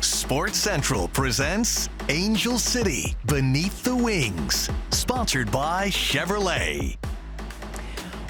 Sports Central presents Angel City Beneath the Wings, sponsored by Chevrolet.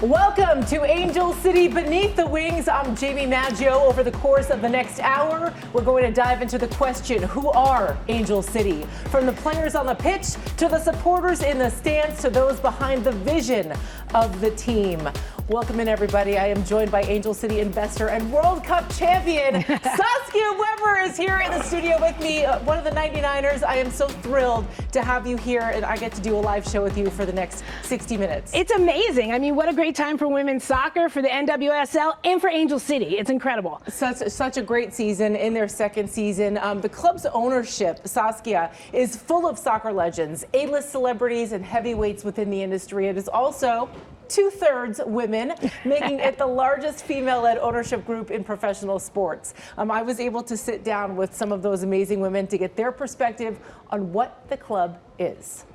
Welcome to Angel City Beneath the Wings. I'm Jaime Maggio. Over the course of the next hour, we're going to dive into the question, who are Angel City? From the players on the pitch to the supporters in the stands to those behind the vision of the team. Welcome in, everybody. I am joined by Angel City investor and World Cup champion Saskia Webber is here in the studio with me, one of the 99ers. I am so thrilled to have you here, and I get to do a live show with you for the next 60 minutes. It's amazing. I mean, what a great time for women's soccer, for the NWSL, and for Angel City. It's incredible. Such a great season in their second season. The club's ownership, Saskia, is full of soccer legends, A-list celebrities, and heavyweights within the industry. It is also 2/3 women, making it the largest female-led ownership group in professional sports. I was able to sit down with some of those amazing women to get their perspective on what the club is.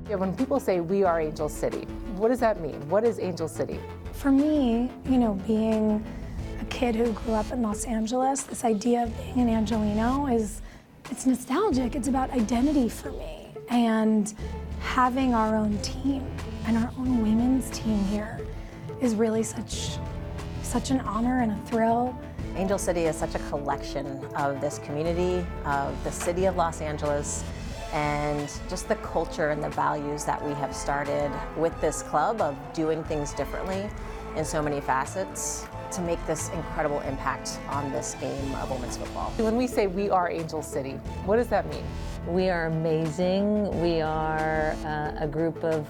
Yeah, when people say we are Angel City, what does that mean? What is Angel City? For me, being a kid who grew up in Los Angeles, this idea of being an Angelino it's nostalgic. It's about identity for me. And having our own team and our own women's team here is really such an honor and a thrill. Angel City is such a collection of this community, of the city of Los Angeles, and just the culture and the values that we have started with this club of doing things differently in so many facets to make this incredible impact on this game of women's football. When we say we are Angel City, what does that mean? We are amazing. We are a group of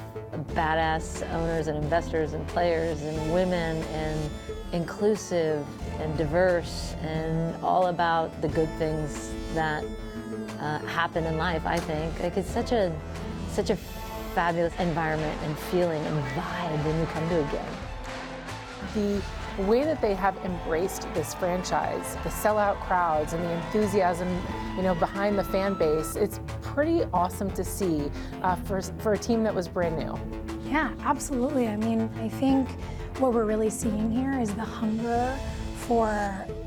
badass owners and investors and players and women, and inclusive and diverse and all about the good things that happen in life, I think. Like, it's such a fabulous environment and feeling and vibe when you come to a game. The way that they have embraced this franchise, the sellout crowds and the enthusiasm, behind the fan base, it's pretty awesome to see for a team that was brand new. Yeah, absolutely. I mean, I think what we're really seeing here is the hunger for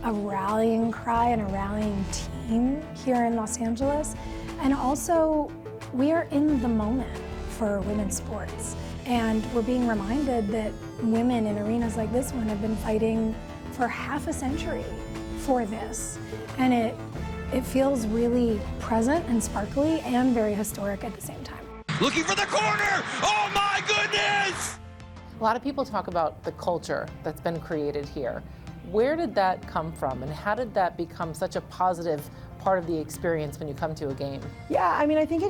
a rallying cry and a rallying team here in Los Angeles. And also, we are in the moment for women's sports. And we're being reminded that women in arenas like this one have been fighting for half a century for this. And it feels really present and sparkly and very historic at the same time. Looking for the corner! Oh my goodness! A lot of people talk about the culture that's been created here. Where did that come from, and how did that become such a positive part of the experience when you come to a game? Yeah, I mean, I think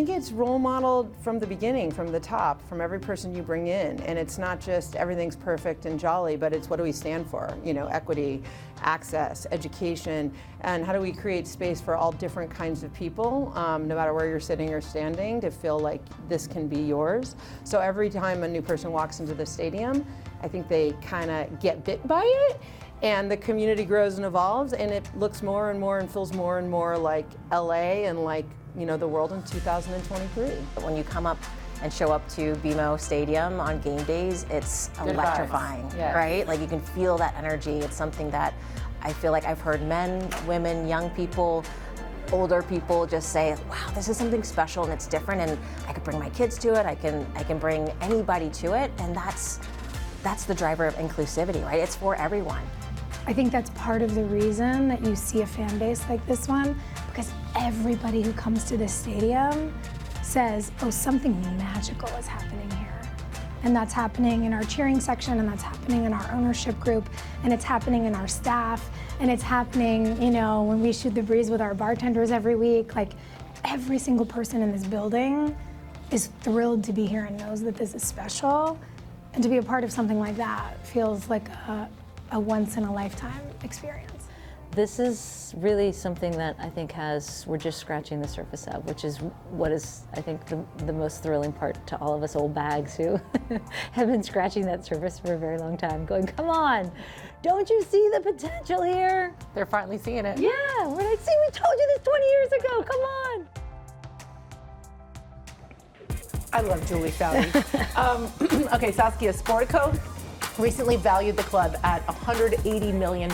it's role modeled from the beginning, from the top, from every person you bring in, and it's not just everything's perfect and jolly, but it's what do we stand for? Equity, access, education, and how do we create space for all different kinds of people, no matter where you're sitting or standing, to feel like this can be yours. So every time a new person walks into the stadium, I think they kind of get bit by it. And the community grows and evolves, and it looks more and more and feels more and more like LA and like, the world in 2023. When you come up and show up to BMO Stadium on game days, it's electrifying, yes. Right? Like, you can feel that energy. It's something that I feel like I've heard men, women, young people, older people just say, wow, this is something special and it's different, and I could bring my kids to it, I can bring anybody to it, and that's the driver of inclusivity, right? It's for everyone. I think that's part of the reason that you see a fan base like this one, because everybody who comes to this stadium says, oh, something magical is happening here. And that's happening in our cheering section, and that's happening in our ownership group, and it's happening in our staff, and it's happening, when we shoot the breeze with our bartenders every week. Like, every single person in this building is thrilled to be here and knows that this is special. And to be a part of something like that feels like a once-in-a-lifetime experience. This is really something that I think we're just scratching the surface of, which is what is, I think, the most thrilling part to all of us old bags who have been scratching that surface for a very long time, going, come on, don't you see the potential here? They're finally seeing it. Yeah, we're like, see, we told you this 20 years ago, come on. I love Julie Foudy. Okay, Saskia, Sportico, recently valued the club at $180 million,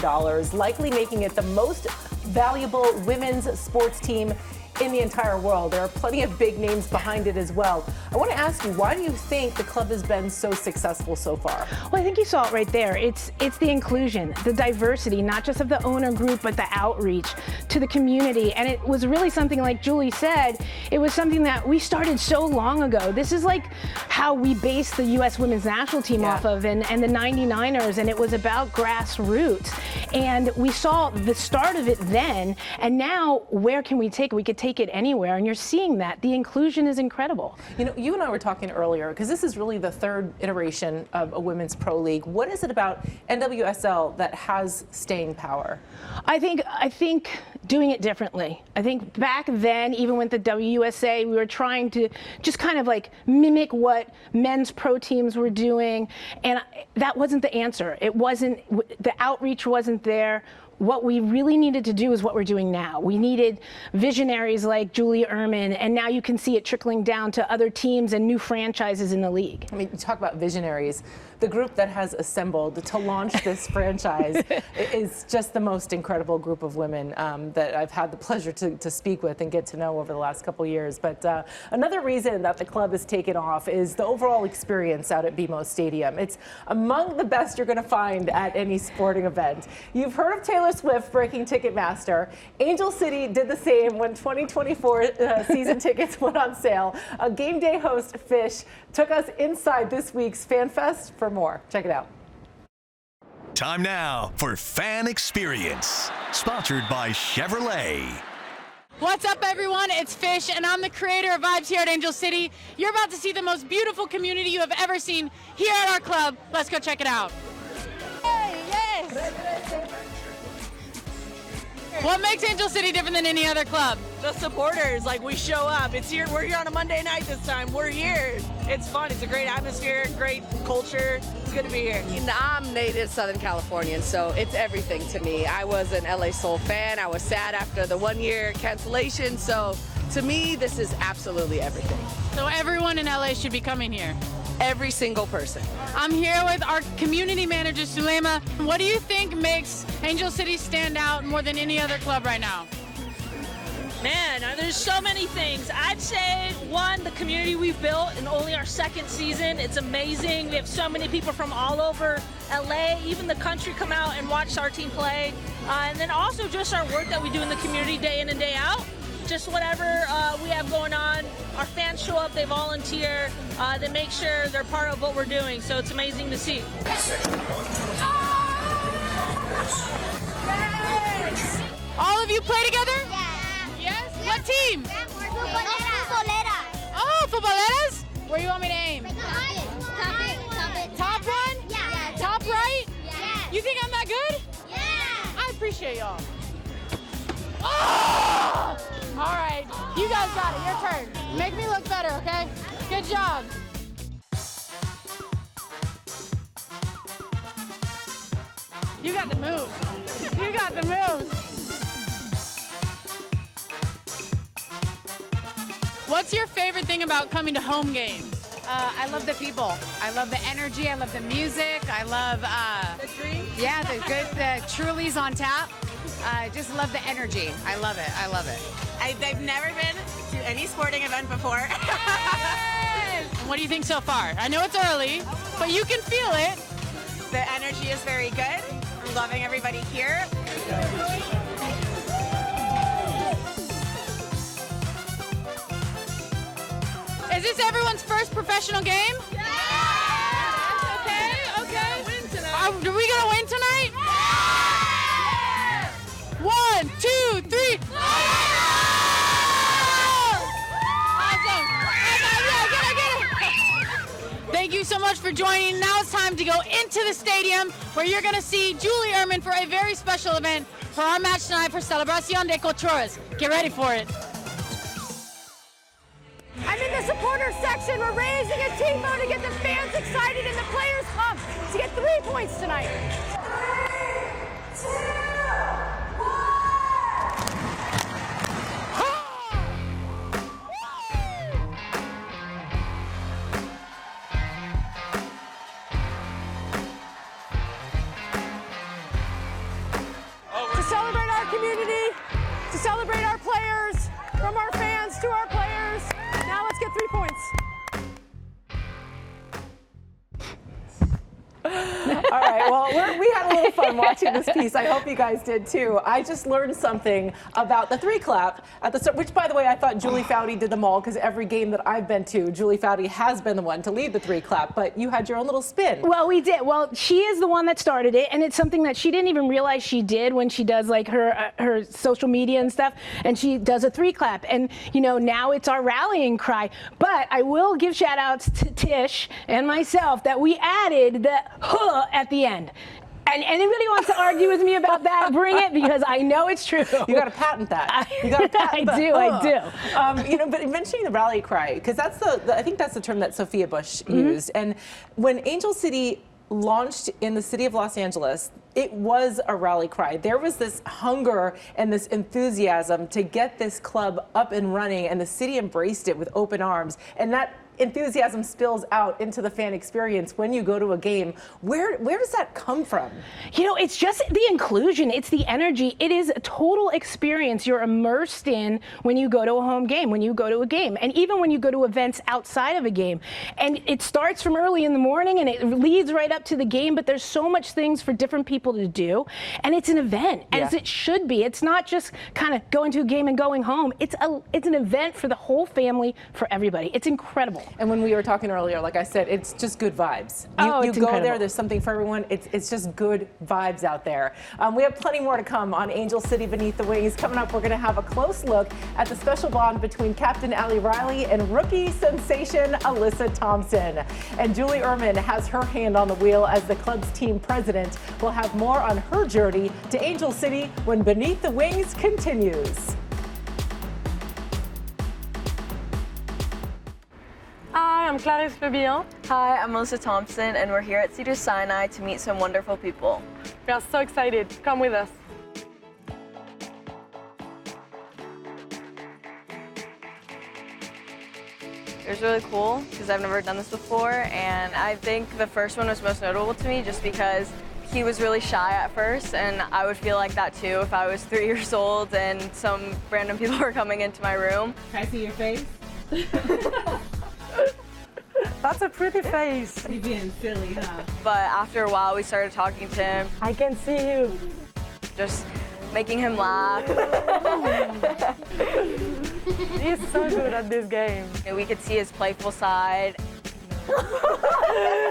likely making it the most valuable women's sports team in the entire world. There are plenty of big names behind it as well. I want to ask you, why do you think the club has been so successful so far? Well, I think you saw it right there. It's the inclusion, the diversity, not just of the owner group, but the outreach to the community. And it was really something, like Julie said, it was something that we started so long ago. This is like how we based the U.S. women's national team off of and the 99ers, and it was about grassroots. And we saw the start of it then, and now where can we take it? We could take it anywhere, and you're seeing that. The inclusion is incredible. You know, you and I were talking earlier, because this is really the third iteration of a women's pro league. What is it about NWSL that has staying power? I think doing it differently. I think back then, even with the WUSA, we were trying to just kind of like mimic what men's pro teams were doing, and that wasn't the answer. It wasn't, the outreach wasn't there. What we really needed to do is what we're doing now. We needed visionaries like Julie Uhrman, and now you can see it trickling down to other teams and new franchises in the league. I mean, you talk about visionaries. The group that has assembled to launch this franchise is just the most incredible group of women that I've had the pleasure to speak with and get to know over the last couple years. But another reason that the club has taken off is the overall experience out at BMO Stadium. It's among the best you're going to find at any sporting event. You've heard of Taylor Swift breaking Ticketmaster. Angel City did the same when 2024 season tickets went on sale. A game day host, Fish, took us inside this week's Fan Fest for more. Check it out. Time now for Fan Experience, sponsored by Chevrolet. What's up, everyone? It's Fish, and I'm the creator of Vibes here at Angel City. You're about to see the most beautiful community you have ever seen here at our club. Let's go check it out. Hey, yes! What makes Angel City different than any other club? The supporters, like, we show up. It's here. We're here on a Monday night this time. We're here. It's fun. It's a great atmosphere, great culture. It's good to be here. I'm native Southern Californian, so it's everything to me. I was an LA Soul fan. I was sad after the 1-year cancellation, so to me, this is absolutely everything. So everyone in LA should be coming here. Every single person. I'm here with our community manager, Sulema. What do you think makes Angel City stand out more than any other club right now? Man, there's so many things. I'd say, one, the community we've built in only our second season. It's amazing. We have so many people from all over LA, even the country, come out and watch our team play. And then also just our work that we do in the community day in and day out. Just whatever we have going on, our fans show up, they volunteer, they make sure they're part of what we're doing, so it's amazing to see. All of you play together? Yeah. Yes? What team? Oh, futboleras? Where do you want me to aim? Top one? Yeah. Top right? Yeah. You think I'm that good? Yeah. I appreciate y'all. Oh! All right, you guys got it, your turn. Make me look better, okay? Good job. You got the moves. You got the moves. What's your favorite thing about coming to home games? I love the people. I love the energy. I love the music. I love the drinks. Yeah, the Truly's on tap. I just love the energy. I love it. I love it. I've never been to any sporting event before. Yes! What do you think so far? I know it's early, but you can feel it. The energy is very good. I'm loving everybody here. Is this everyone's first professional game? Yeah! Okay. Are we gonna win tonight? Yeah! 1, 2, 3. Awesome. Thank you so much for joining. Now it's time to go into the stadium where you're gonna see Julie Uhrman for a very special event for our match tonight for Celebración de Culturas. Get ready for it. I'm in the supporters section. We're raising a tifo to get the fans excited and the players pumped to get 3 points tonight. 3, 2, 1. All right, well, we had a little fun watching this piece. I hope you guys did too. I just learned something about the three clap at the start, which, by the way, I thought Julie Foudy did them all, because every game that I've been to, Julie Foudy has been the one to lead the three clap, but you had your own little spin. Well, we did. Well, she is the one that started it, and it's something that she didn't even realize she did when she does like her social media and stuff, and she does a three clap, and you know, now it's our rallying cry. But I will give shout outs to Tish and myself that we added the huh at the end. And anybody wants to argue with me about that, bring it, because I know it's true. You got to patent that. You got to patent I do. You know, but mentioning the rally cry, because that's I think that's the term that Sophia Bush used. And when Angel City launched in the city of Los Angeles, it was a rally cry. There was this hunger and this enthusiasm to get this club up and running, and the city embraced it with open arms. And that enthusiasm spills out into the fan experience when you go to a game. Where does that come from? You know, it's just the inclusion. It's the energy. It is a total experience you're immersed in when you go to a home game, when you go to a game, and even when you go to events outside of a game. And it starts from early in the morning and it leads right up to the game, but there's so much things for different people to do. And it's an event, as it should be. It's not just kind of going to a game and going home. It's an event for the whole family, for everybody. It's incredible. And when we were talking earlier, like I said, it's just good vibes. You go there, there's something for everyone. It's just good vibes out there. We have plenty more to come on Angel City Beneath the Wings. Coming up, we're going to have a close look at the special bond between Captain Ali Riley and rookie sensation Alyssa Thompson. And Julie Uhrman has her hand on the wheel as the club's team president. We'll have more on her journey to Angel City when Beneath the Wings continues. Hi, I'm Clarisse Lebillon. Hi, I'm Alyssa Thompson, and we're here at Cedars-Sinai to meet some wonderful people. We are so excited. Come with us. It was really cool because I've never done this before, and I think the first one was most notable to me just because he was really shy at first, and I would feel like that too if I was 3 years old and some random people were coming into my room. Can I see your face? That's a pretty face. You're being silly, huh? But after a while, we started talking to him. I can see you. Just making him laugh. He's so good at this game. And we could see his playful side.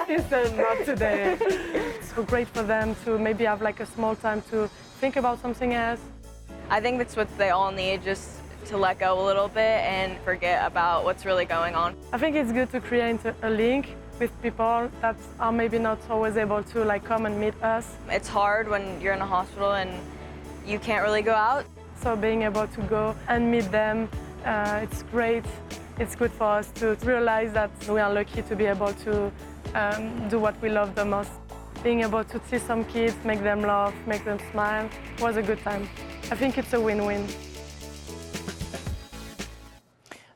He said, not today. It's so great for them to maybe have like a small time to think about something else. I think that's what they all need, just to let go a little bit and forget about what's really going on. I think it's good to create a link with people that are maybe not always able to like come and meet us. It's hard when you're in a hospital and you can't really go out. So being able to go and meet them, it's great. It's good for us to realize that we are lucky to be able to do what we love the most. Being able to see some kids, make them laugh, make them smile, was a good time. I think it's a win-win.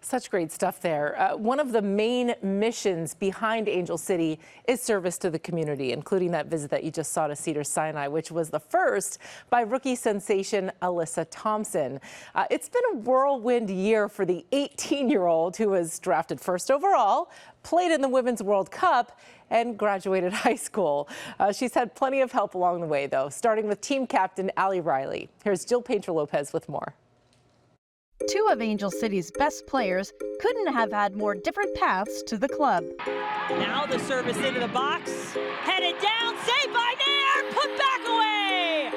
Such great stuff there. One of the main missions behind Angel City is service to the community, including that visit that you just saw to Cedars-Sinai, which was the first by rookie sensation Alyssa Thompson. It's been a whirlwind year for the 18-year-old who was drafted first overall, played in the Women's World Cup, and graduated high school. She's had plenty of help along the way, though, starting with team captain Ali Riley. Here's Jill Painter-Lopez with more. Two of Angel City's best players couldn't have had more different paths to the club. Now the service into the box, headed down, saved by Nair, put back away!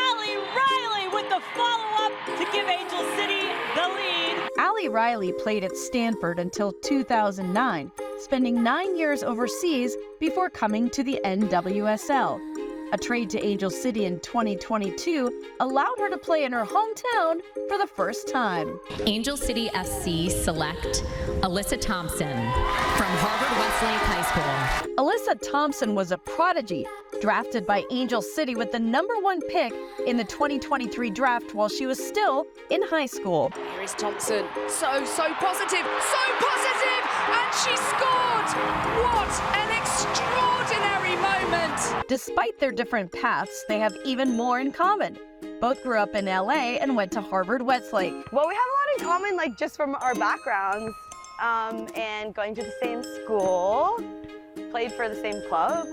Ali Riley with the follow-up to give Angel City the lead. Ali Riley played at Stanford until 2009, spending 9 years overseas before coming to the NWSL. A trade to Angel City in 2022 allowed her to play in her hometown for the first time. Angel City FC select Alyssa Thompson from Harvard Westlake High School. Alyssa Thompson was a prodigy, drafted by Angel City with the #1 pick in the 2023 draft while she was still in high school. Here is Thompson. So positive, and she scored! What an extraordinary moment! Despite their different paths, they have even more in common. Both grew up in LA and went to Harvard Westlake. Well, we have a lot in common, like just from our backgrounds, and going to the same school, played for the same club,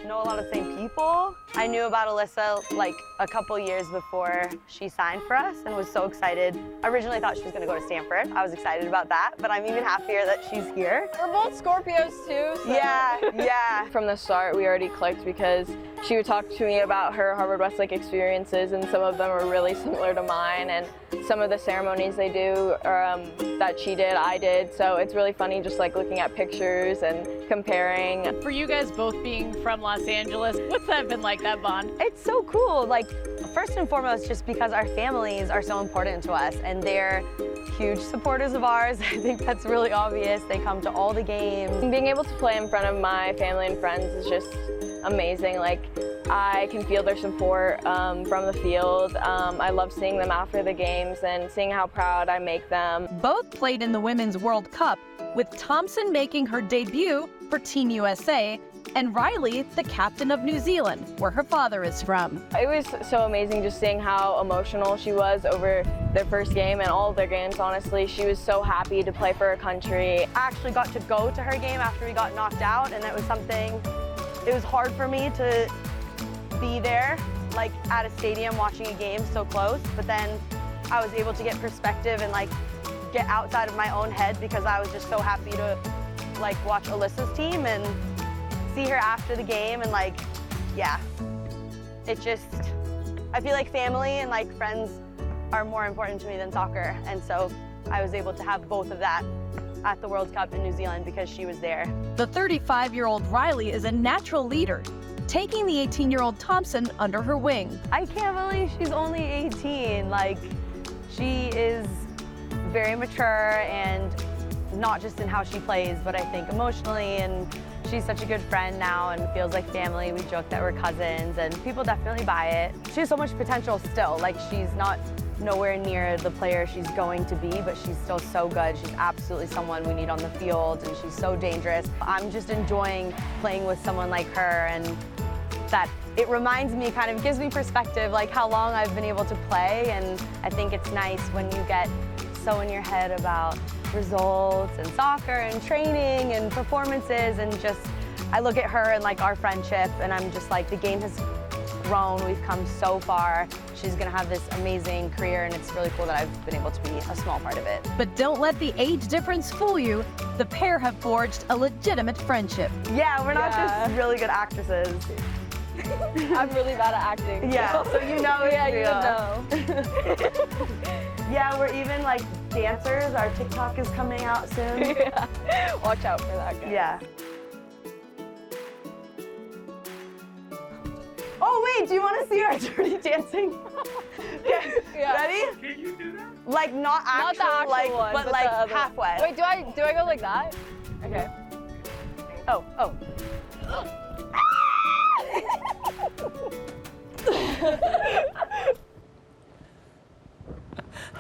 know a lot of the same people. I knew about Alyssa like a couple years before she signed for us and was so excited. I originally thought she was going to go to Stanford. I was excited about that, but I'm even happier that she's here. We're both Scorpios too. So. Yeah. From the start, we already clicked because she would talk to me about her Harvard Westlake experiences, and some of them are really similar to mine, and some of the ceremonies they do that she did, I did. So it's really funny just like looking at pictures and comparing. For you guys both being from Los Angeles, what's that been like, that bond? It's so cool. Like, first and foremost, just because our families are so important to us and they're huge supporters of ours. I think that's really obvious. They come to all the games. Being able to play in front of my family and friends is just amazing. Like, I can feel their support from the field. I love seeing them after the games and seeing how proud I make them. Both played in the Women's World Cup, with Thompson making her debut for Team USA and Riley the captain of New Zealand, where her father is from. It was so amazing just seeing how emotional she was over their first game and all of their games, honestly. She was so happy to play for her country. I actually got to go to her game after we got knocked out, and that was something, it was hard for me to be there, like at a stadium watching a game so close, but then I was able to get perspective and like get outside of my own head because I was just so happy to like watch Alyssa's team and see her after the game, and like, yeah, it just, I feel like family and like friends are more important to me than soccer, and so I was able to have both of that at the World Cup in New Zealand because she was there. The 35-year-old Riley is a natural leader, taking the 18-year-old Thompson under her wing. I can't believe she's only 18. Like, she is very mature, and not just in how she plays, but I think emotionally, and she's such a good friend now and feels like family. We joke that we're cousins, and people definitely buy it. She has so much potential still. Like, she's not nowhere near the player she's going to be, but she's still so good. She's absolutely someone we need on the field, and she's so dangerous. I'm just enjoying playing with someone like her, and that it reminds me, kind of gives me perspective, like how long I've been able to play, and I think it's nice when you get so in your head about results and soccer and training and performances, and just, I look at her and like our friendship, and I'm just like, the game has grown, we've come so far. She's gonna have this amazing career, and it's really cool that I've been able to be a small part of it. But don't let the age difference fool you. The pair have forged a legitimate friendship. Yeah, we're not just really good actresses. I'm really bad at acting. Yeah, so you know. Yeah, you know. Yeah, we're even like dancers. Our TikTok is coming out soon. Yeah. Watch out for that, guys. Yeah. Oh wait, do you want to see our dirty dancing? Okay, yeah. Ready? Can you do that? Like not Not the actual like, one, but like the other halfway. Wait, do I go like that? Okay. Oh.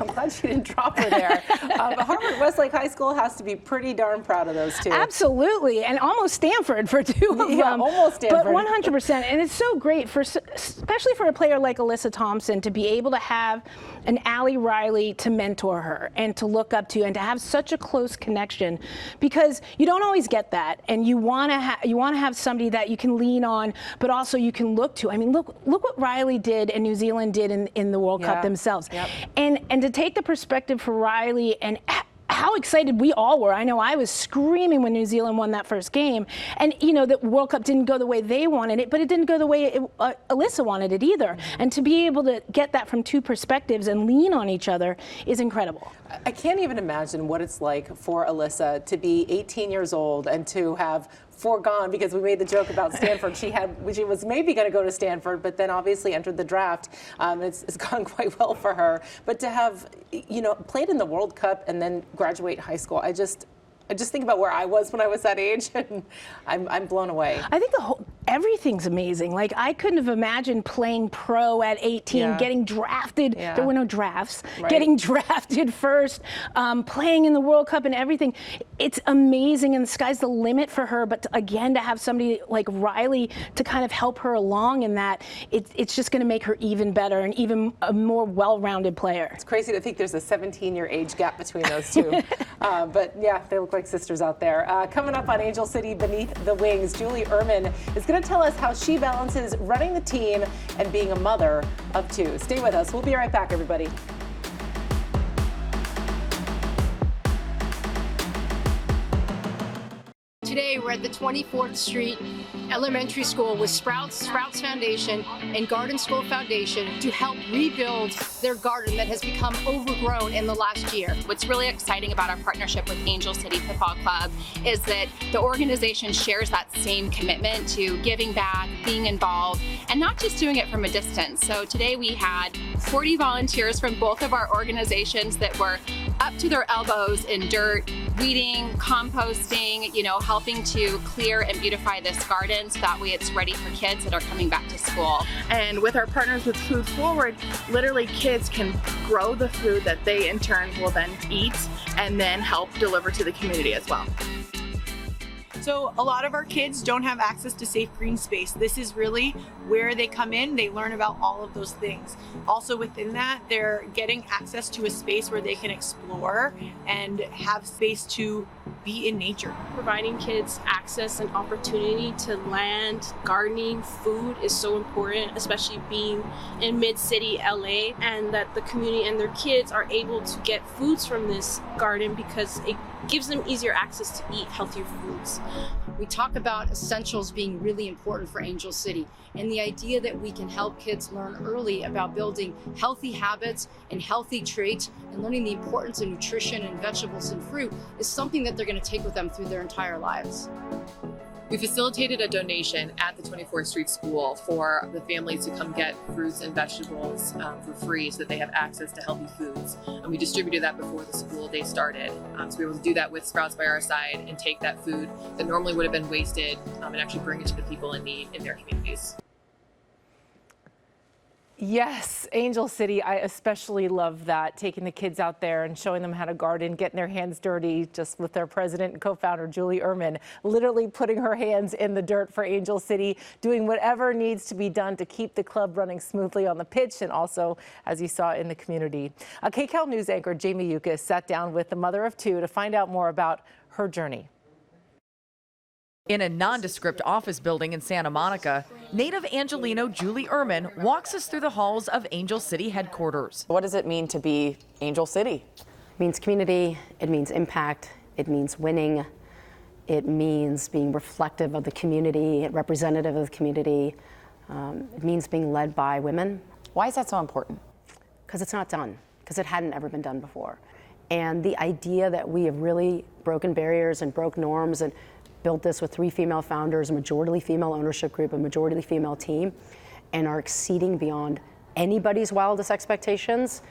I'm glad she didn't drop her there. Harvard Westlake High School has to be pretty darn proud of those two. Absolutely, and almost Stanford for two of them. Yeah, almost Stanford. But 100%, and it's so great, especially for a player like Alyssa Thompson, to be able to have an Allie Riley to mentor her and to look up to, and to have such a close connection, because you don't always get that, and you want to have somebody that you can lean on, but also you can look to. I mean, look what Riley did and New Zealand did in the World Cup themselves, and to take the perspective for Riley and how excited we all were. I know I was screaming when New Zealand won that first game, and you know, the World Cup didn't go the way they wanted it, but it didn't go the way Alyssa wanted it either. And to be able to get that from two perspectives and lean on each other is incredible. I can't even imagine what it's like for Alyssa to be 18 years old and to have foregone, because we made the joke about Stanford. She was maybe going to go to Stanford, but then obviously entered the draft. It's gone quite well for her. But to have, played in the World Cup and then graduate high school, I just think about where I was when I was that age, and I'm blown away. I think everything's amazing. Like, I couldn't have imagined playing pro at 18, getting drafted. There were no drafts. Right. Getting drafted first, playing in the World Cup and everything. It's amazing, and the sky's the limit for her. But again, to have somebody like Riley to kind of help her along in that, it's just going to make her even better and even a more well-rounded player. It's crazy to think there's a 17-year age gap between those two. But yeah, they look like sisters out there. Coming up on Angel City Beneath the Wings, Uhrman is going going to tell us how she balances running the team and being a mother of two. Stay with us. We'll be right back, everybody. Today, we're at the 24th Street Elementary School with Sprouts Foundation and Garden School Foundation to help rebuild their garden that has become overgrown in the last year. What's really exciting about our partnership with Angel City Football Club is that the organization shares that same commitment to giving back, being involved, and not just doing it from a distance. So today we had 40 volunteers from both of our organizations that were up to their elbows in dirt, weeding, composting, helping to clear and beautify this garden so that way it's ready for kids that are coming back to school. And with our partners with Food Forward, literally kids can grow the food that they in turn will then eat and then help deliver to the community as well. So a lot of our kids don't have access to safe green space. This is really where they come in, they learn about all of those things. Also within that, they're getting access to a space where they can explore and have space to be in nature. Providing kids access and opportunity to land, gardening, food is so important, especially being in mid-city LA, and that the community and their kids are able to get foods from this garden because it gives them easier access to eat healthier foods. We talk about essentials being really important for Angel City, and the idea that we can help kids learn early about building healthy habits and healthy traits and learning the importance of nutrition and vegetables and fruit is something that they're going to take with them through their entire lives. We facilitated a donation at the 24th Street School for the families to come get fruits and vegetables for free so that they have access to healthy foods. And we distributed that before the school day started. So we were able to do that with Sprouts by our side and take that food that normally would have been wasted and actually bring it to the people in need in their communities. Yes, Angel City, I especially love that, taking the kids out there and showing them how to garden, getting their hands dirty, just with their president and co-founder, Julie Uhrman, literally putting her hands in the dirt for Angel City, doing whatever needs to be done to keep the club running smoothly on the pitch and also, as you saw, in the community. KCAL News anchor Jaime Maggio sat down with the mother of two to find out more about her journey. In a nondescript office building in Santa Monica, native Angelino Julie Uhrman walks us through the halls of Angel City headquarters. What does it mean to be Angel City? It means community, it means impact, it means winning, it means being reflective of the community, representative of the community. It means being led by women. Why is that so important? Because it's not done, because it hadn't ever been done before. And the idea that we have really broken barriers and broke norms and built this with 3 female founders, a majority female ownership group, a majority female team, and are exceeding beyond anybody's wildest expectations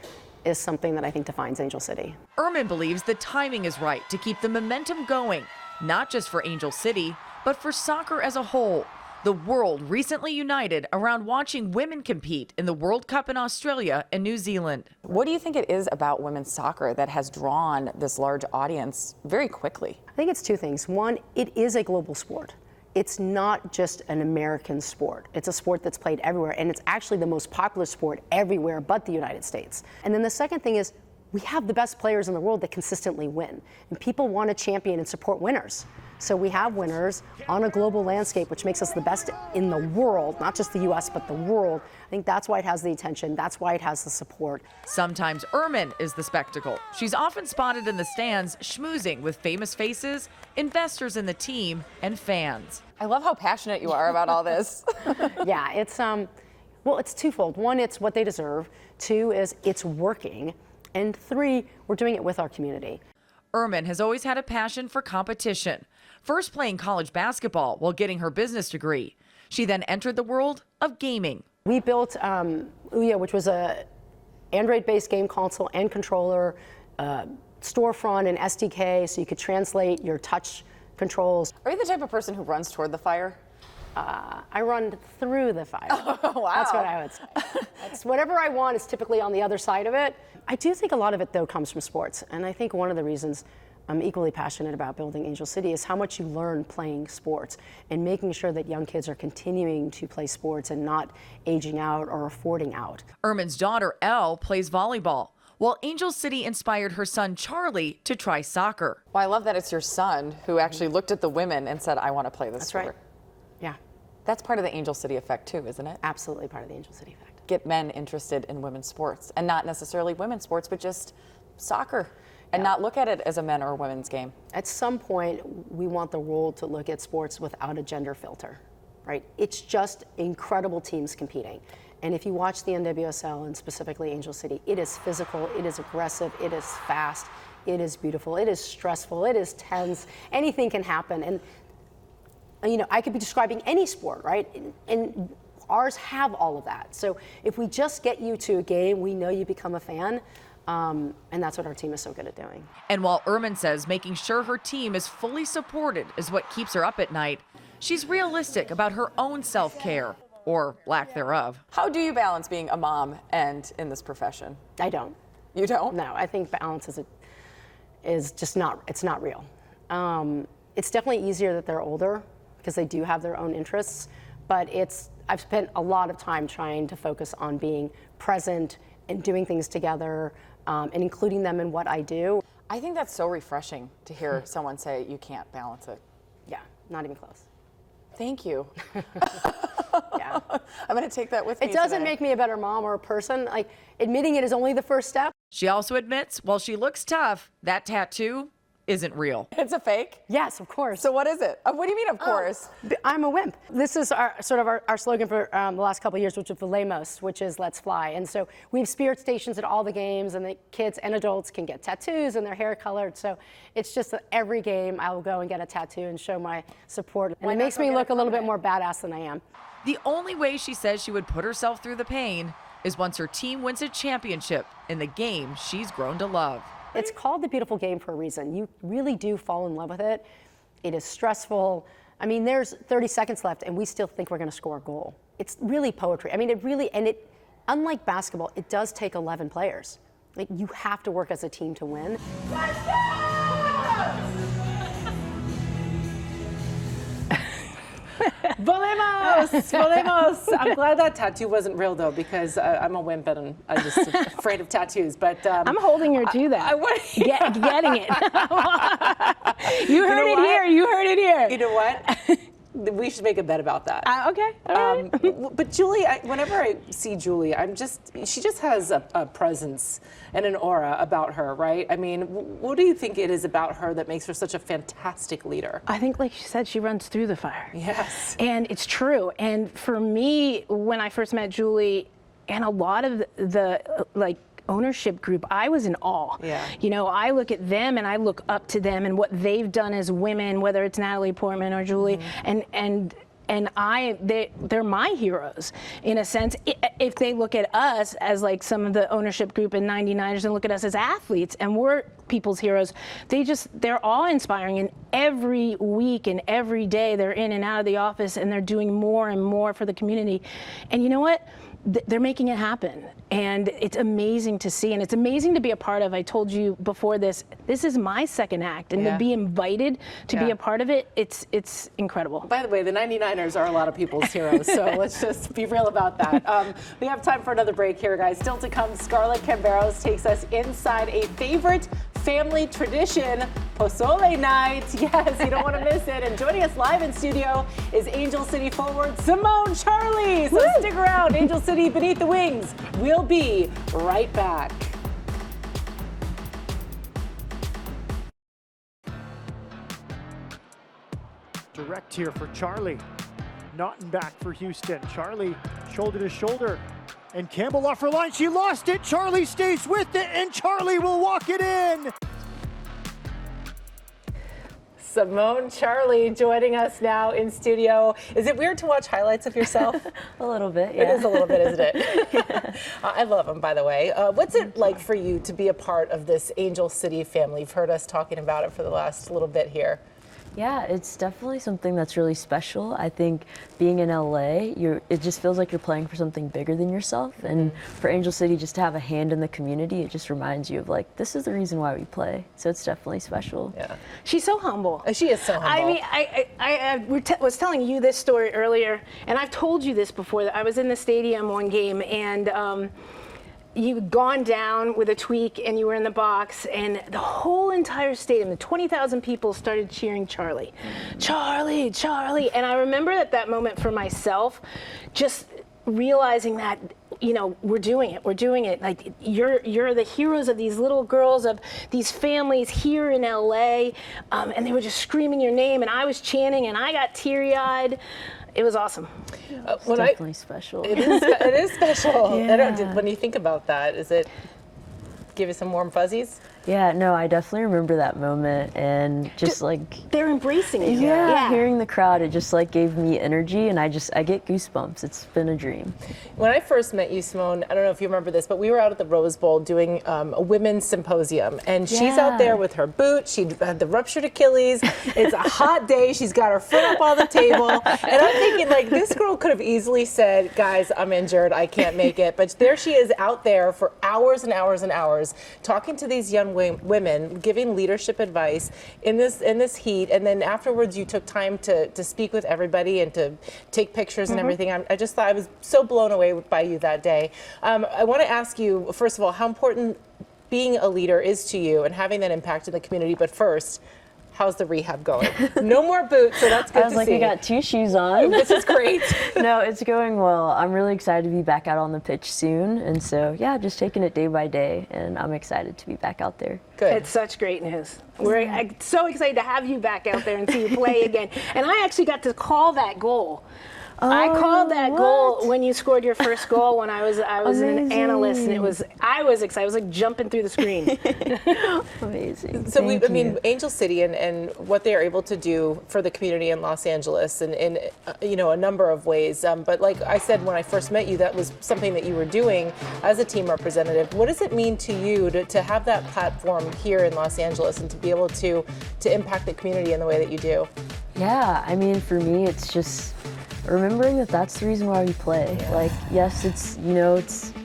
is something that I think defines Angel City. Uhrman believes the timing is right to keep the momentum going, not just for Angel City, but for soccer as a whole. The world recently united around watching women compete in the World Cup in Australia and New Zealand. What do you think it is about women's soccer that has drawn this large audience very quickly? I think it's 2 things. One, it is a global sport. It's not just an American sport. It's a sport that's played everywhere, and it's actually the most popular sport everywhere but the United States. And then the second thing is we have the best players in the world that consistently win, and people want to champion and support winners. So we have winners on a global landscape, which makes us the best in the world, not just the US, but the world. I think that's why it has the attention. That's why it has the support. Sometimes Uhrman is the spectacle. She's often spotted in the stands schmoozing with famous faces, investors in the team, and fans. I love how passionate you are about all this. Yeah, it's well, it's twofold. One, it's what they deserve. 2 is it's working. And 3, we're doing it with our community. Uhrman has always had a passion for competition. First playing college basketball while getting her business degree. She then entered the world of gaming. We built Uhrman, which was a Android-based game console and controller, storefront and SDK, so you could translate your touch controls. Are you the type of person who runs toward the fire? I run through the fire. Oh, wow. That's what I would say. It's whatever I want is typically on the other side of it. I do think a lot of it, though, comes from sports. And I think one of the reasons I'm equally passionate about building Angel City is how much you learn playing sports and making sure that young kids are continuing to play sports and not aging out or affording out. Uhrman's daughter, Elle, plays volleyball, while Angel City inspired her son, Charlie, to try soccer. Well, I love that it's your son who actually looked at the women and said, I want to play this sport. Right. Yeah. That's part of the Angel City effect too, isn't it? Absolutely part of the Angel City effect. Get men interested in women's sports, and not necessarily women's sports, but just soccer, and not look at it as a men or women's game. At some point, we want the world to look at sports without a gender filter, right? It's just incredible teams competing. And if you watch the NWSL and specifically Angel City, it is physical, it is aggressive, it is fast, it is beautiful, it is stressful, it is tense, anything can happen. And you know, I could be describing any sport, right? And ours have all of that. So if we just get you to a game, we know you become a fan. And that's what our team is so good at doing. And while Uhrman says making sure her team is fully supported is what keeps her up at night, she's realistic about her own self-care, or lack thereof. How do you balance being a mom and in this profession? I don't. You don't? No, I think balance is just not, it's not real. It's definitely easier that they're older because they do have their own interests, but I've spent a lot of time trying to focus on being present and doing things together and including them in what I do. I think that's so refreshing to hear someone say you can't balance it. Yeah, not even close. Thank you. Yeah. I'm going to take that with me It doesn't today. make me a better mom or a person. Like, admitting it is only the first step. She also admits while she looks tough, that tattoo isn't real. It's a fake? Yes, of course. So what is it? What do you mean, of course? I'm a wimp. This is our slogan for the last couple of years, which is Volemos, which is let's fly. And so we have spirit stations at all the games, and the kids and adults can get tattoos and their hair colored. So it's just that every game I will go and get a tattoo and show my support. And it makes me look a little bit more badass than I am. The only way she says she would put herself through the pain is once her team wins a championship in the game she's grown to love. It's called the beautiful game for a reason. You really do fall in love with it. It is stressful. I mean, there's 30 seconds left and we still think we're gonna score a goal. It's really poetry. I mean, unlike basketball, it does take 11 players. Like, you have to work as a team to win. Volemos! Volemos! I'm glad that tattoo wasn't real, though, because I'm a wimp and I'm just afraid of tattoos. But I'm holding her to that. Getting it. You heard it here. You heard it here. You know what? We should make a bet about that. Okay. All right. But Julie, whenever I see Julie, she just has a presence and an aura about her, right? I mean, what do you think it is about her that makes her such a fantastic leader? I think, like she said, she runs through the fire. Yes. And it's true. And for me, when I first met Julie, and a lot of the ownership group, I was in awe. Yeah. You know, I look at them and I look up to them and what they've done as women, whether it's Natalie Portman or Julie, and they're my heroes in a sense. If they look at us as like some of the ownership group in 99ers and look at us as athletes and we're people's heroes, they're awe-inspiring, and every week and every day they're in and out of the office and they're doing more and more for the community. And you know what? They're making it happen, and it's amazing to see, and it's amazing to be a part of. I told you before this is my second act, and to be invited to be a part of it, it's incredible. By the way, the 99ers are a lot of people's heroes, so let's just be real about that. We have time for another break here, guys. Still to come, Scarlett Camberos takes us inside a favorite family tradition, Pozole night. Yes, you don't want to miss it. And joining us live in studio is Angel City forward Simone Charley. So stick around, Angel City Beneath the Wings. We'll be right back. Direct here for Charley. Naughton back for Houston. Charley shoulder to shoulder. And Campbell off her line. She lost it. Charley stays with it, and Charley will walk it in. Simone Charley joining us now in studio. Is it weird to watch highlights of yourself? A little bit, yeah. It is a little bit, isn't it? I love them, by the way. What's it like for you to be a part of this Angel City family? You've heard us talking about it for the last little bit here. Yeah, it's definitely something that's really special. I think being in LA, it just feels like you're playing for something bigger than yourself. And for Angel City just to have a hand in the community, it just reminds you of like, this is the reason why we play. So it's definitely special. Yeah. She's so humble. She is so humble. I mean, I was telling you this story earlier, and I've told you this before. I was in the stadium one game, and you'd gone down with a tweak and you were in the box, and the whole entire stadium, the 20,000 people started cheering Charley. Charley, Charley. And I remember at that moment for myself, just realizing that, you know, we're doing it. Like, you're the heroes of these little girls, of these families here in LA, and they were just screaming your name, and I was chanting, and I got teary-eyed. It was awesome. It's definitely special. It is special. Yeah. When you think about that, does it give you some warm fuzzies? Yeah, no, I definitely remember that moment, and just like they're embracing it. Yeah, hearing the crowd, it just like gave me energy, and I get goosebumps. It's been a dream. When I first met you, Simone, I don't know if you remember this, but we were out at the Rose Bowl doing a women's symposium, and she's out there with her boot. She had the ruptured Achilles. It's a hot day. She's got her foot up on the table, and I'm thinking, like, this girl could have easily said, "Guys, I'm injured. I can't make it." But there she is out there for hours and hours and hours, talking to these young women, giving leadership advice in this heat, and then afterwards you took time to speak with everybody and to take pictures and everything. I just thought I was so blown away by you that day. I want to ask you, first of all, how important being a leader is to you and having that impact in the community, but first, how's the rehab going? No more boots, so that's good to see. I was like, I got 2 shoes on. This is great. No, it's going well. I'm really excited to be back out on the pitch soon. And so, yeah, just taking it day by day. And I'm excited to be back out there. Good. It's such great news. We're so excited to have you back out there and see you play again. And I actually got to call that goal. I called that goal when you scored your first goal when I was an analyst, and I was excited. I was like jumping through the screen. Amazing. So I mean, Angel City and what they are able to do for the community in Los Angeles, and in a number of ways. But like I said when I first met you, that was something that you were doing as a team representative. What does it mean to you to have that platform here in Los Angeles and to be able to impact the community in the way that you do? Yeah, I mean, for me, it's just remembering that that's the reason why we play. Like, yes, it's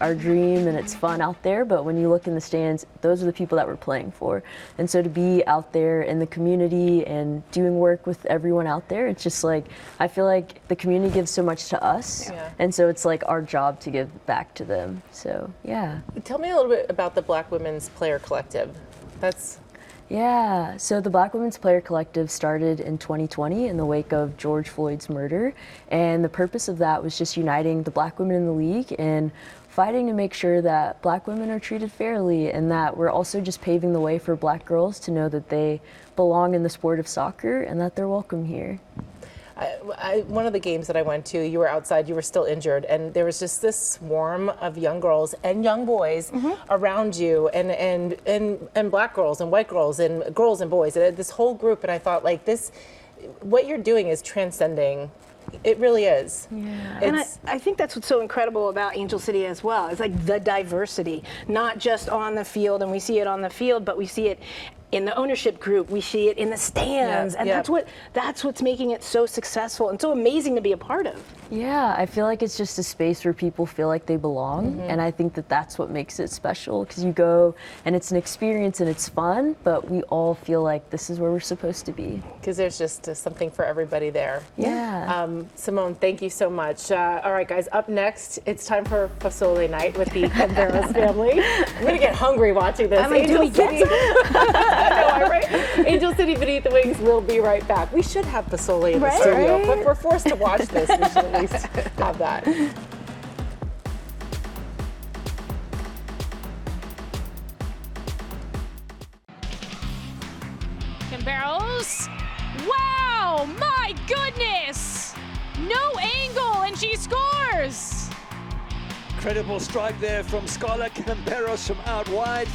our dream and it's fun out there, but when you look in the stands, those are the people that we're playing for. And so to be out there in the community and doing work with everyone out there, it's just like, I feel like the community gives so much to us, and so it's like our job to give back to them. So, yeah. Tell me a little bit about the Black Women's Player Collective. Yeah, so the Black Women's Player Collective started in 2020 in the wake of George Floyd's murder, and the purpose of that was just uniting the Black women in the league and fighting to make sure that Black women are treated fairly, and that we're also just paving the way for Black girls to know that they belong in the sport of soccer and that they're welcome here. One of the games that I went to, you were outside, you were still injured, and there was just this swarm of young girls and young boys around you, and Black girls and white girls and girls and boys, and this whole group, and I thought, like, this, what you're doing is transcending. It really is. Yeah. And I think that's what's so incredible about Angel City as well. It's like the diversity, not just on the field, and we see it on the field, but we see it in the ownership group, we see it in the stands, and that's what's making it so successful and so amazing to be a part of. Yeah, I feel like it's just a space where people feel like they belong, and I think that that's what makes it special, because you go and it's an experience and it's fun, but we all feel like this is where we're supposed to be. Because there's just something for everybody there. Yeah. Simone, thank you so much. All right, guys, up next, it's time for Pozole night with the Camberos family. I'm going to get hungry watching this. Angel City. Angel City Beneath the Wings will be right back. We should have Pozole in the studio, but we're forced to watch this. We should at least have that. Camberos. Wow, my goodness! No angle, and she scores! Incredible strike there from Scarlett Camberos from out wide.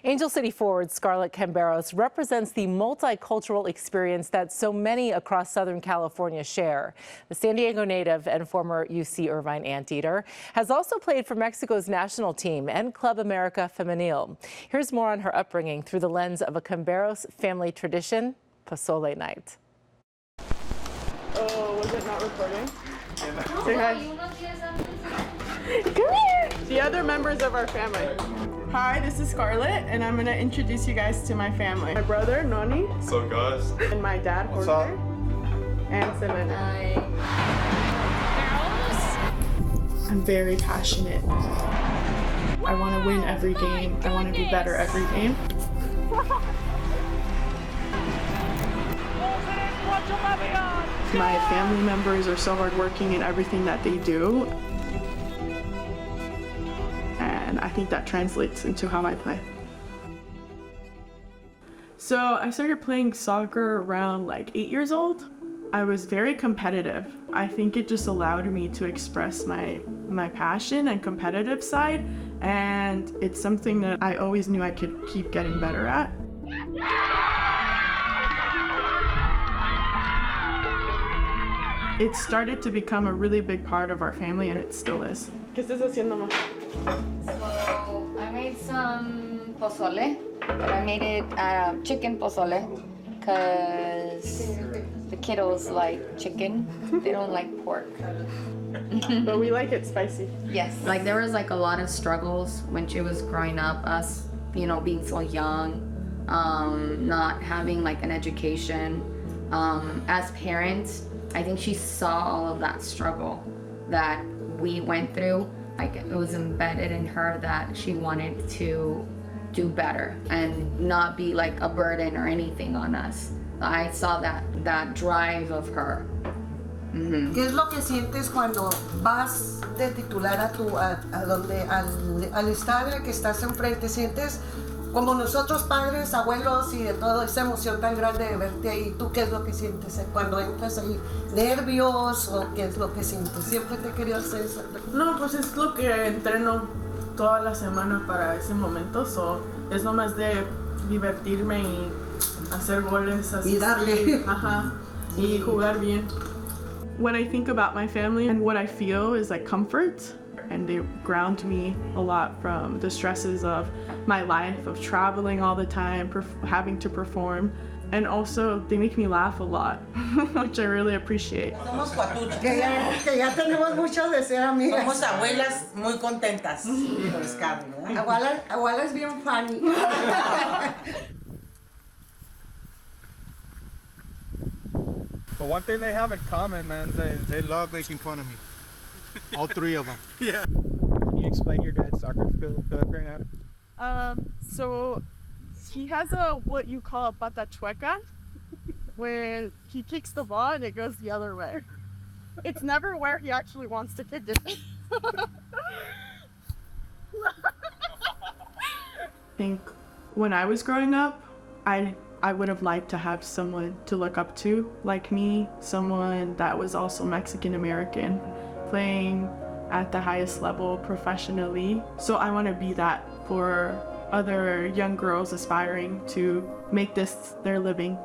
Angel City forward Scarlett Camberos represents the multicultural experience that so many across Southern California share. The San Diego native and former UC Irvine Anteater has also played for Mexico's national team and Club America Femenil. Here's more on her upbringing through the lens of a Camberos family tradition, Pozole night. Oh, was it not recording? Say hi. Come here! The other members of our family. Hi, this is Scarlett, and I'm gonna introduce you guys to my family. My brother, Noni. What's up, guys? And my dad, Jorge. And Simone. Camberos. I'm very passionate. I want to win every game. I want to be better every game. My family members are so hardworking in everything that they do. And I think that translates into how I play. So I started playing soccer around like 8 years old. I was very competitive. I think it just allowed me to express my passion and competitive side, and it's something that I always knew I could keep getting better at. It started to become a really big part of our family, and it still is. ¿Qué estás haciendo, ma? So I made some pozole, but I made it chicken pozole because the kiddos like chicken. They don't like pork. But we like it spicy. Yes. Like there was like a lot of struggles when she was growing up, us, you know, being so young, not having like an education. As parents, I think she saw all of that struggle that we went through. Like it was embedded in her that she wanted to do better and not be like a burden or anything on us. I saw that drive of her. Mm-hmm. ¿Qué es lo que sientes cuando vas de titular al estadio que estás enfrente? ¿Sientes como nosotros padres, abuelos y de todo esa emoción tan grande de verte ahí? ¿Tú qué es lo que sientes cuando entras ahí? ¿Nervios o qué es lo que sientes? Siempre te he querido hacer eso. No, pues es lo que entreno toda la semana para ese momento. So, es nomás de divertirme y hacer goles, así, y darle. Ajá, y jugar bien. When I think about my family and what I feel is like comfort, and they ground me a lot from the stresses of my life, of traveling all the time, having to perform, and also they make me laugh a lot, which I really appreciate. Somos cuatuchas. Que ya tenemos mucho de ser amigas. Somos abuelas muy contentas. Abuelas bien funny. But one thing they have in common, man, they love making fun of me. All three of them. Yeah. Can you explain your dad's soccer skill right now? So he has what you call a pata chueca, where he kicks the ball and it goes the other way. It's never where he actually wants to kick it. I think when I was growing up, I would have liked to have someone to look up to like me, someone that was also Mexican American, playing at the highest level professionally. So I want to be that for other young girls aspiring to make this their living.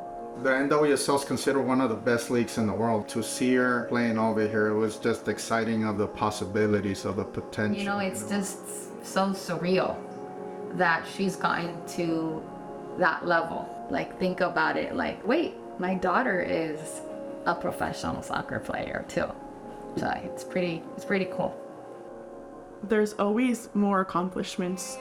The NWSL is considered one of the best leagues in the world. To see her playing over here, it was just exciting of the possibilities, of the potential. You know, it's just so surreal that she's gotten to that level. Like, think about it, like, wait, my daughter is a professional soccer player too. So it's pretty cool. There's always more accomplishments.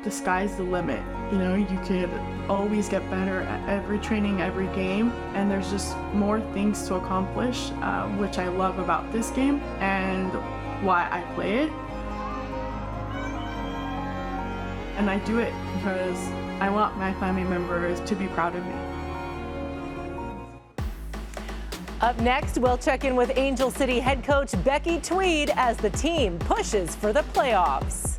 The sky's the limit. You know, you could always get better at every training, every game, and there's just more things to accomplish, which I love about this game and why I play it. And I do it because I want my family members to be proud of me. Up next, we'll check in with Angel City head coach Becky Tweed as the team pushes for the playoffs.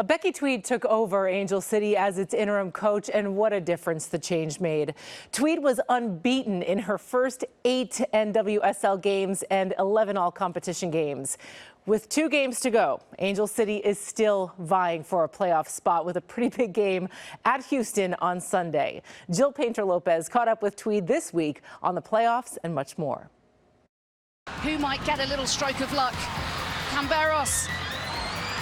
Becky Tweed took over Angel City as its interim coach, and what a difference the change made. Tweed was unbeaten in her first 8 NWSL games and 11 all-competition games. With 2 games to go, Angel City is still vying for a playoff spot with a pretty big game at Houston on Sunday. Jill Painter-Lopez caught up with Tweed this week on the playoffs and much more. Who might get a little stroke of luck? Camberos.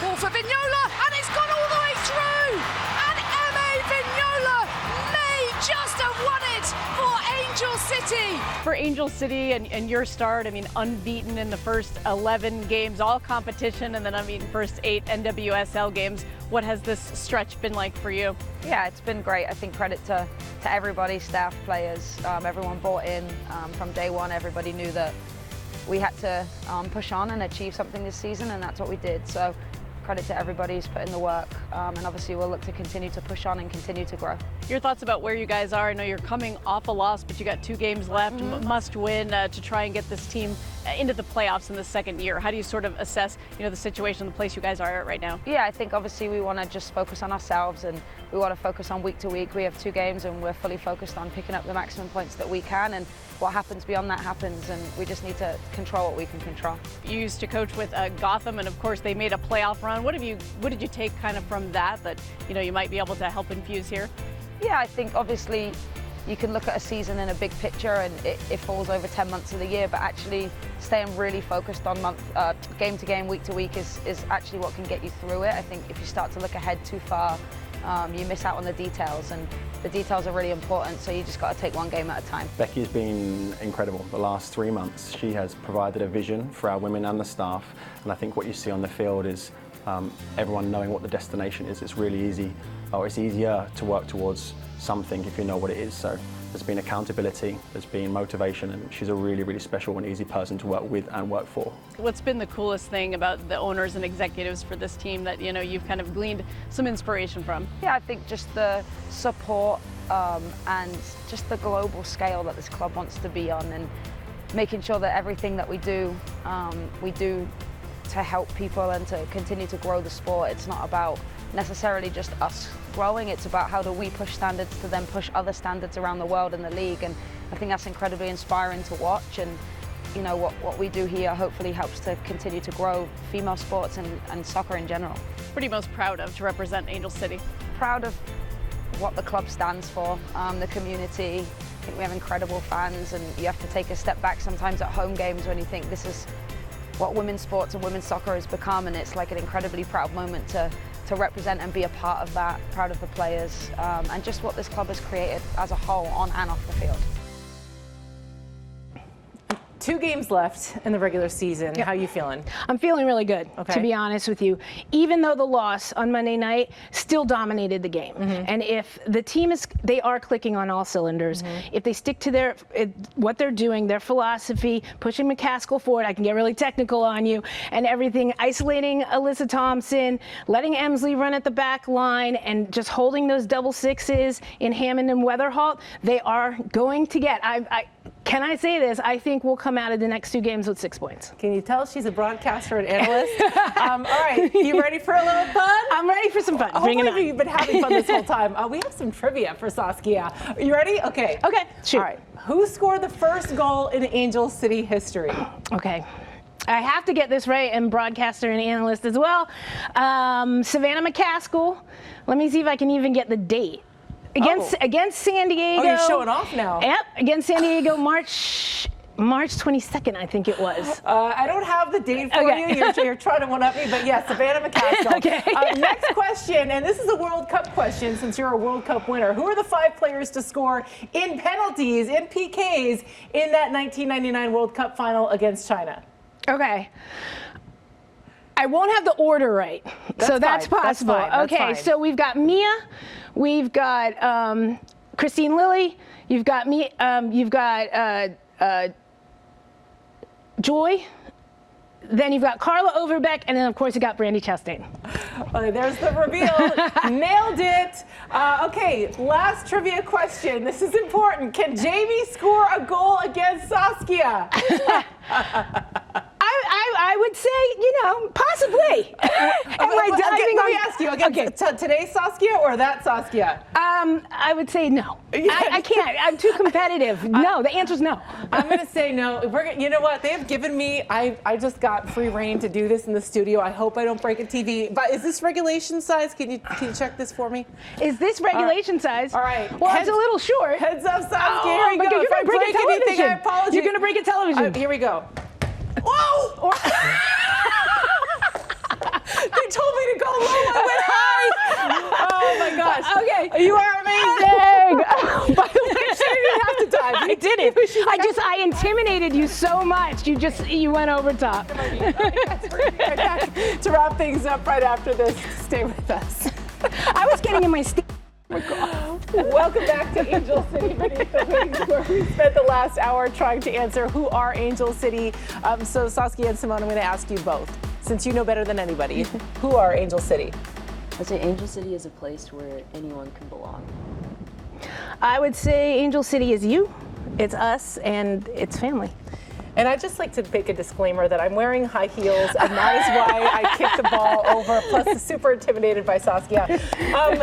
Ball for Vignola, and it's gone all the way through! And M.A. Vignola may just have won it for Angel City. For Angel City and your start, I mean, unbeaten in the first 11 games, all competition, and then unbeaten first 8 NWSL games. What has this stretch been like for you? Yeah, it's been great. I think credit to everybody, staff, players, everyone bought in from day one. Everybody knew that we had to push on and achieve something this season, and that's what we did. So credit to everybody who's put in the work, and obviously we'll look to continue to push on and continue to grow. Your thoughts about where you guys are? I know you're coming off a loss, but you got 2 games left, must win to try and get this team into the playoffs in the second year. How do you sort of assess, the situation, the place you guys are at right now? Yeah, I think obviously we want to just focus on ourselves, and we want to focus on week to week. We have 2 games and we're fully focused on picking up the maximum points that we can, and what happens beyond that happens, and we just need to control what we can control. You used to coach with Gotham, and of course they made a playoff run. What did you take kind of from that you might be able to help infuse here? Yeah, I think obviously you can look at a season in a big picture and it falls over 10 months of the year, but actually staying really focused on game to game, week to week is actually what can get you through it. I think if you start to look ahead too far, you miss out on the details, and the details are really important, so you just got to take one game at a time. Becky's been incredible the last 3 months. She has provided a vision for our women and the staff, and I think what you see on the field is everyone knowing what the destination is. It's really easy, or it's easier to work towards something if you know what it is. So there's been accountability, there's been motivation, and she's a really, really special and easy person to work with and work for. What's been the coolest thing about the owners and executives for this team that you've kind of gleaned some inspiration from? Yeah, I think just the support and just the global scale that this club wants to be on, and making sure that everything that we do to help people and to continue to grow the sport. It's not about necessarily just us growing, it's about how do we push standards to then push other standards around the world in the league, and I think that's incredibly inspiring to watch, and what we do here hopefully helps to continue to grow female sports and soccer in general. What are you most proud of to represent Angel City? Proud of what the club stands for, the community. I think we have incredible fans, and you have to take a step back sometimes at home games when you think this is what women's sports and women's soccer has become, and it's like an incredibly proud moment to represent and be a part of that, proud of the players, and just what this club has created as a whole on and off the field. 2 games left in the regular season. How are you feeling? I'm feeling really good, to be honest with you. Even though the loss on Monday night still dominated the game. And if the team they are clicking on all cylinders. If they stick to what they're doing, their philosophy, pushing McCaskill forward, I can get really technical on you, and everything, isolating Alyssa Thompson, letting Emsley run at the back line, and just holding those double sixes in Hammond and Weatherholt, they are going to get, can I say this? I think we'll come out of the next 2 games with 6 points. Can you tell she's a broadcaster and analyst? All right, you ready for a little fun? I'm ready for some fun. Hopefully you've been having fun this whole time. We have some trivia for Saskia. Are you ready? Okay. Okay, shoot. All right. Who scored the first goal in Angel City history? Okay. I have to get this right, and broadcaster and analyst as well. Savannah McCaskill. Let me see if I can even get the date. Against San Diego. Oh, you're showing off now. Yep, against San Diego, March 22nd, I think it was. I don't have the date for you. You're trying to one-up me, but yes, Savannah McCaskill. Next question, and this is a World Cup question since you're a World Cup winner. Who are the 5 players to score in penalties, in PKs, in that 1999 World Cup final against China? Okay. I won't have the order right, so that's possible. That's fine. So we've got Mia, we've got Christine Lilly, you've got me, you've got Joy, then you've got Carla Overbeck, and then of course you got Brandy Chastain. There's the reveal. Nailed it. Okay, last trivia question. This is important. Can Jamie score a goal against Saskia? I would say, possibly. Let me ask you again. Today's Saskia or that Saskia? I would say no. I can't. I'm too competitive. No, the answer's no. I'm going to say no. You know what? They have given me, I just got free reign to do this in the studio. I hope I don't break a TV. But is this regulation size? Can you check this for me? Is this regulation size? All right. Well, it's a little short. Heads up, Saskia. Here we go. You're going to break a television. Anything, I apologize. You're going to break a television. Here we go. Whoa! They told me to go low. I went high. Oh my God. gosh. Okay. You are amazing. By the way, you didn't have to dive. I didn't. I intimidated you so much. You went over top. To wrap things up right after this, stay with us. I was getting in my Welcome back to Angel City Beneath the Wings, where we spent the last hour trying to answer who are Angel City. So Saskia and Simone, I'm going to ask you both, since you know better than anybody, who are Angel City? I'd say Angel City is a place where anyone can belong. I would say Angel City is you, it's us, and it's family. And I'd just like to make a disclaimer that I'm wearing high heels, and that is why I kicked the ball over, plus super intimidated by Saskia.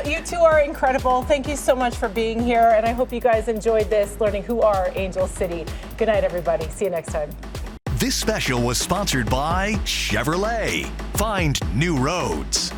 You two are incredible. Thank you so much for being here, and I hope you guys enjoyed this, learning who are Angel City. Good night, everybody. See you next time. This special was sponsored by Chevrolet. Find new roads.